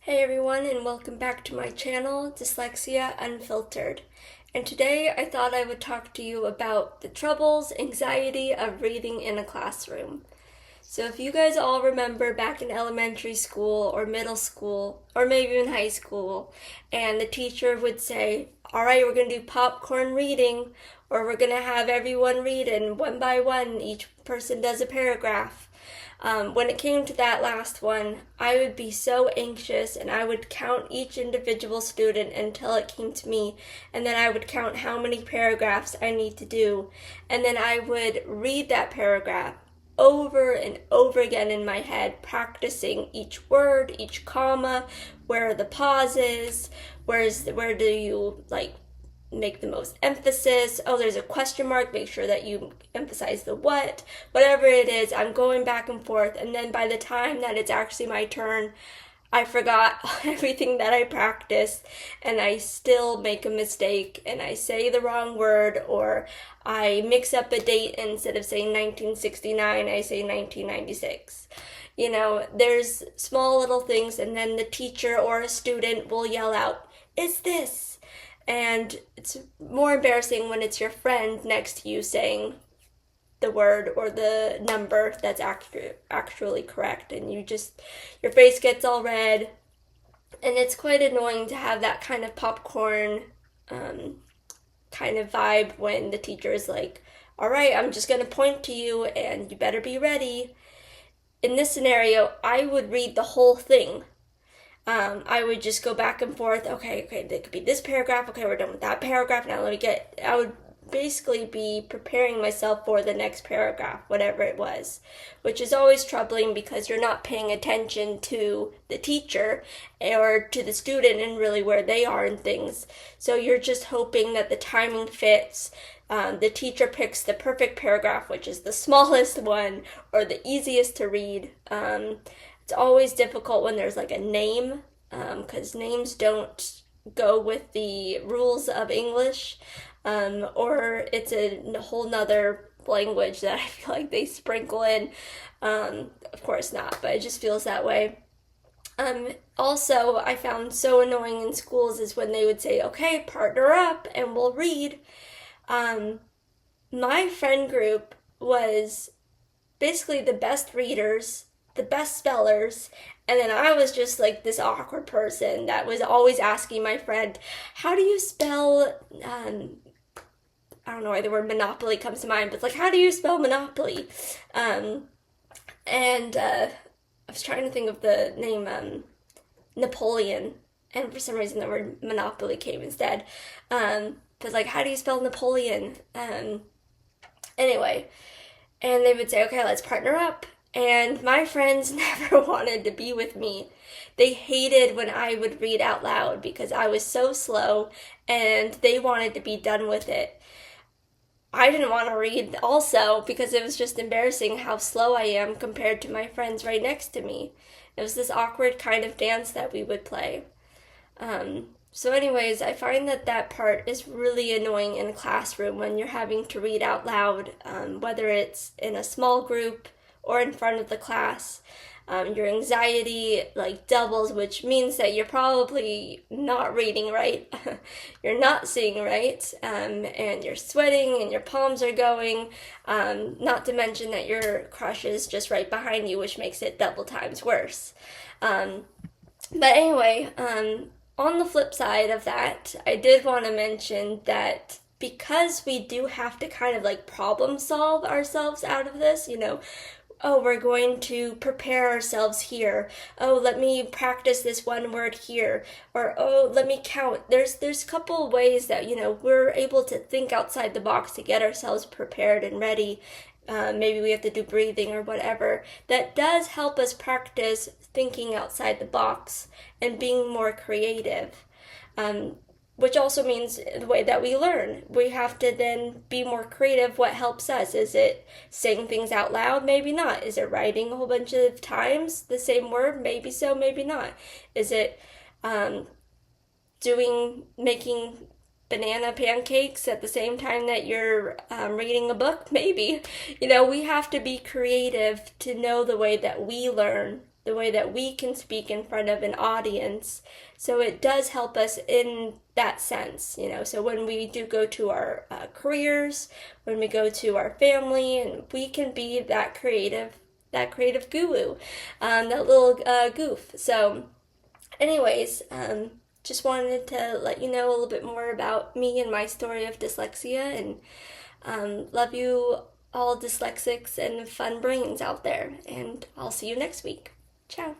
Hey everyone, and welcome back to my channel, Dyslexia Unfiltered. And today I thought I would talk to you about the troubles, anxiety of reading in a classroom. So if you guys all remember back in elementary school or middle school or maybe in high school, and the teacher would say, all right, we're going to do popcorn reading, or we're going to have everyone read, and one by one each person does a paragraph. When it came to that last one, I would be so anxious and I would count each individual student until it came to me, and then I would count how many paragraphs I need to do, and then I would read that paragraph over and over again in my head, practicing each word, each comma, where are the pauses, where do you make the most emphasis. Oh, there's a question mark, make sure that you emphasize the whatever it is. I'm going back and forth, and then by the time that it's actually my turn, I forgot everything that I practiced, and I still make a mistake, and I say the wrong word, or I mix up a date. Instead of saying 1969, I say 1996. There's small little things, and then the teacher or a student will yell out, "It's this!" And it's more embarrassing when it's your friend next to you saying the word or the number that's actually correct, and your face gets all red, and it's quite annoying to have that kind of popcorn kind of vibe when the teacher is like, all right, I'm just going to point to you and you better be ready. In this scenario, I would read the whole thing. I would just go back and forth. Okay, there could be this paragraph. Okay, we're done with that paragraph. Now I would basically be preparing myself for the next paragraph, whatever it was, which is always troubling because you're not paying attention to the teacher or to the student and really where they are and things. So you're just hoping that the timing fits. The teacher picks the perfect paragraph, which is the smallest one or the easiest to read. It's always difficult when there's like a name, because names don't go with the rules of English, or it's a whole nother language that I feel like they sprinkle in. Of course not, but it just feels that way. Also, I found so annoying in schools is when they would say, okay, partner up and we'll read. My friend group was basically the best readers, the best spellers, and then I was just like this awkward person that was always asking my friend, how do you spell, I don't know why the word monopoly comes to mind, but like, how do you spell monopoly? I was trying to think of the name, Napoleon, and for some reason the word monopoly came instead. But like, how do you spell Napoleon? Anyway, and they would say, okay, let's partner up. And my friends never wanted to be with me. They hated when I would read out loud because I was so slow, and they wanted to be done with it. I didn't want to read also because it was just embarrassing how slow I am compared to my friends right next to me. It was this awkward kind of dance that we would play. So anyways, I find that part is really annoying in a classroom when you're having to read out loud, whether it's in a small group or in front of the class. Your anxiety like doubles, which means that you're probably not reading right. You're not seeing right, and you're sweating and your palms are going, not to mention that your crush is just right behind you, which makes it double times worse. But anyway, on the flip side of that, I did want to mention that because we do have to kind of like problem solve ourselves out of this, oh, we're going to prepare ourselves here. Oh, let me practice this one word here. Or, oh, let me count. There's a couple of ways that, we're able to think outside the box to get ourselves prepared and ready. Maybe we have to do breathing or whatever. That does help us practice thinking outside the box and being more creative. Which also means the way that we learn. We have to then be more creative. What helps us? Is it saying things out loud? Maybe not. Is it writing a whole bunch of times the same word? Maybe so, maybe not. Is it making banana pancakes at the same time that you're reading a book? Maybe. We have to be creative to know the way that we learn the way that we can speak in front of an audience. So it does help us in that sense, So when we do go to our careers, when we go to our family, and we can be that creative guru, that little goof. So anyways, just wanted to let you know a little bit more about me and my story of dyslexia, and love you all dyslexics and fun brains out there, and I'll see you next week. Ciao.